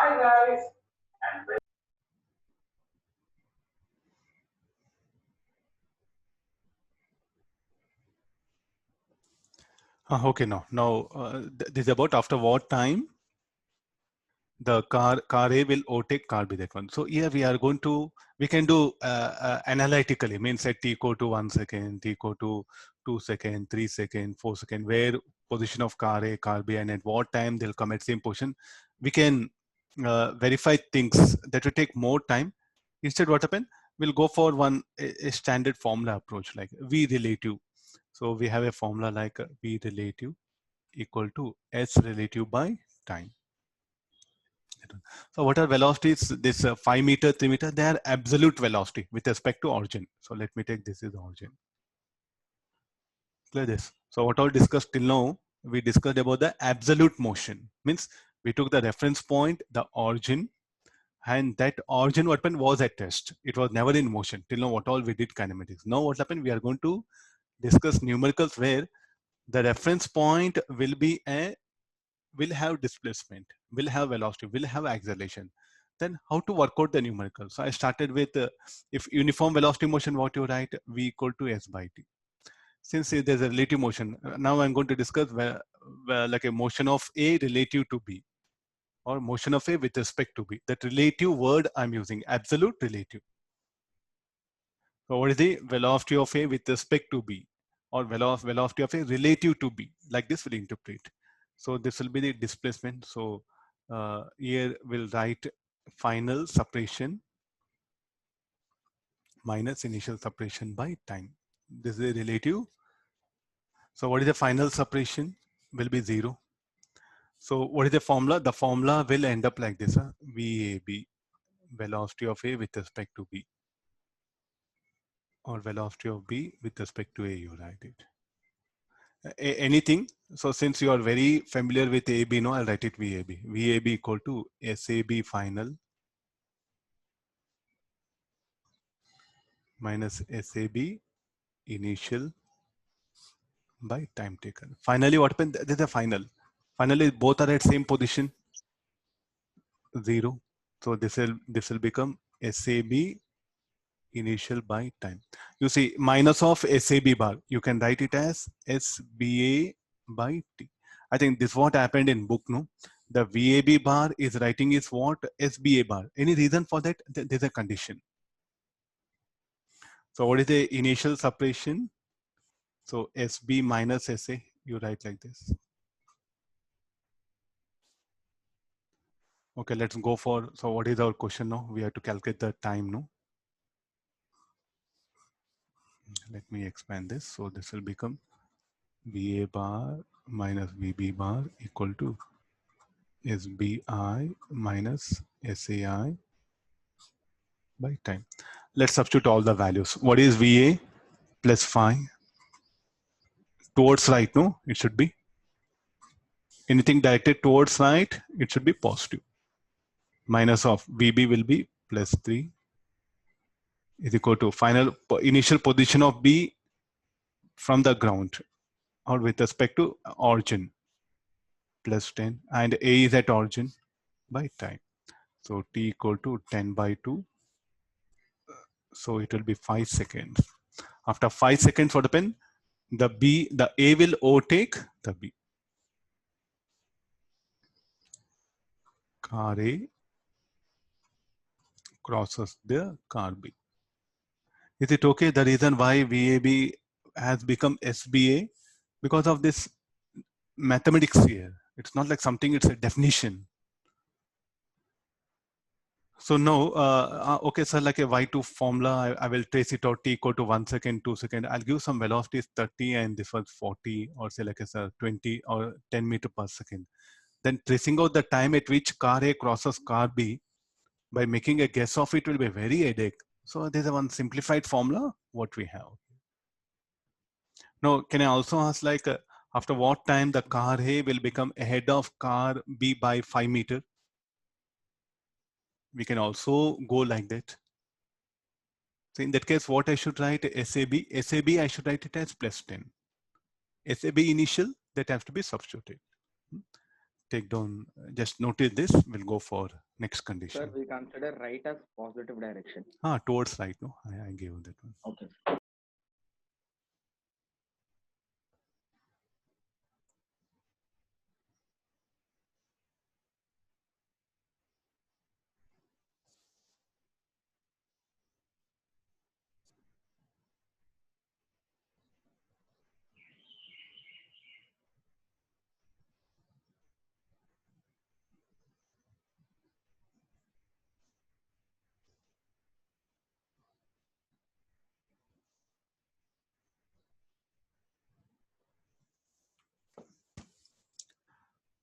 Hi guys. And Okay, now this is about after what time the car A will overtake car B, that one. So here we can do analytically, means at t equal to 1 second, t equal to 2 second, 3 second, 4 second, where position of car A, car B, and at what time they'll come at same position. We can verify things that will take more time. Instead, what happen? We'll go for a standard formula approach like V relative. So we have a formula like V relative equal to S relative by time. So what are velocities? This 5 meter, 3 meter, they are absolute velocity with respect to origin. So let me take this is origin. Clear this. So what all discussed till now, we discussed about the absolute motion. Means we took the reference point, the origin, and that origin what happened was at rest. It was never in motion. Till now what all we did kinematics. Now what happened? We are going to discuss numericals where the reference point will have displacement, will have velocity, will have acceleration. Then how to work out the numerical? So I started with if uniform velocity motion, what you write, V equal to S by T. Since there's a relative motion, now I'm going to discuss like a motion of A relative to B, or motion of A with respect to B. That relative word I'm using, absolute relative. So what is the velocity of A with respect to B, or velocity of A relative to B? Like this we'll interpret. So this will be the displacement. So here we'll write final separation minus initial separation by time. This is a relative. So what is the final separation? Will be 0. So what is the formula? The formula will end up like this: VAB, velocity of A with respect to B, or velocity of B with respect to A. You write it. Anything. So since you are very familiar with AB, no, I'll write it VAB. VAB equal to SAB final minus SAB initial by time taken. Finally, what happened? This is the final. Finally, both are at same position, 0. So this will become SAB initial by time. You see, minus of SAB bar, you can write it as SBA by T. I think this is what happened in book, no? The VAB bar is writing is what? SBA bar. Any reason for that? There's a condition. So what is the initial separation? So SB minus SA, you write like this. Okay, let's go for, so what is our question now? We have to calculate the time, no? Let me expand this. So this will become VA bar minus VB bar equal to SBI minus SAI by time. Let's substitute all the values. What is VA? Plus 5. Towards right, no? It should be. Anything directed towards right, it should be positive. Minus of VB will be plus 3 is equal to final initial position of B from the ground or with respect to origin plus 10, and A is at origin by time. So T equal to 10 by 2. So it will be 5 seconds. After 5 seconds for the pen, the A will overtake the B. Car A crosses the car B. Is it okay? The reason why VAB has become SBA because of this mathematics here. It's not like something, it's a definition. So no, okay, sir, like a Y2 formula, I will trace it out, T equal to 1 second, 2 seconds. I'll give some velocities 30 and this was 40, or say like a 20 or 10 meter per second. Then tracing out the time at which car A crosses car B by making a guess of it will be very headache. So there's a one simplified formula, what we have. Now, can I also ask like after what time the car A will become ahead of car B by 5 meters? We can also go like that. So in that case, what I should write? SAB I should write it as plus 10. SAB initial, that has to be substituted. take down, just notice this, we'll go for next condition. Sir, we consider right as positive direction. Towards right, no? I gave that one. Okay.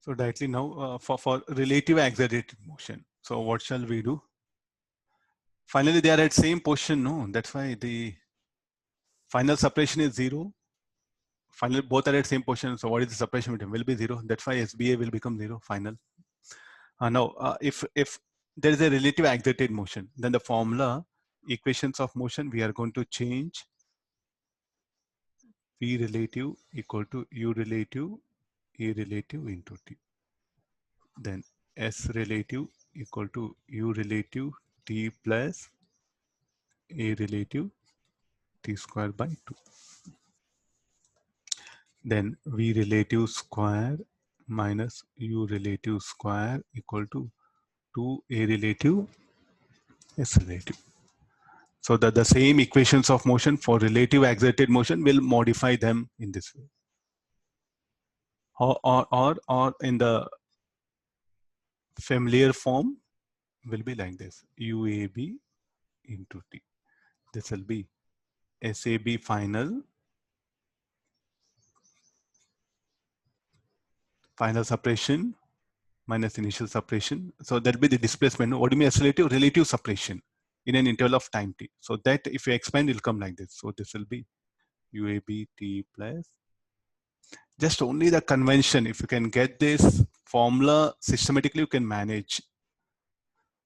So directly now for relative accelerated motion. So what shall we do? Finally, they are at same position, no? That's why the final separation is 0. Finally, both are at same position. So what is the separation between? Will be 0. That's why SBA will become 0 final. Now, if there is a relative accelerated motion, then the formula equations of motion, we are going to change V relative equal to U relative, E relative into T. Then S relative equal to U relative T plus A relative T square by 2. Then V relative square minus U relative square equal to 2A relative S relative. So that the same equations of motion for relative accelerated motion will modify them in this way. Or in the familiar form will be like this: UAB into T. This will be SAB final separation minus initial separation. So that will be the displacement. What do you mean relative? Relative separation in an interval of time t. So that if you expand, it will come like this. So this will be UAB T plus. Just only the convention. If you can get this formula systematically, you can manage.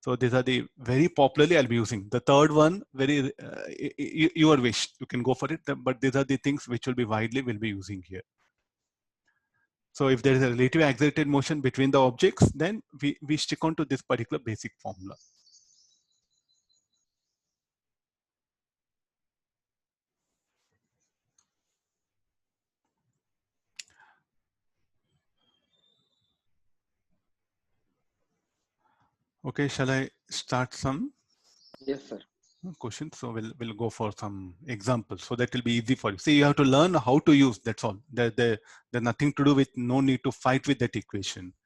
So these are the very popularly I'll be using. The third one, very your wish. You can go for it. But these are the things which will be widely will be using here. So if there is a relative accelerated motion between the objects, then we stick on to this particular basic formula. Okay, shall I start some? Yes, sir. Questions? So we'll go for some examples. So that will be easy for you. See, you have to learn how to use. That's all. There's nothing to do with, no need to fight with that equation.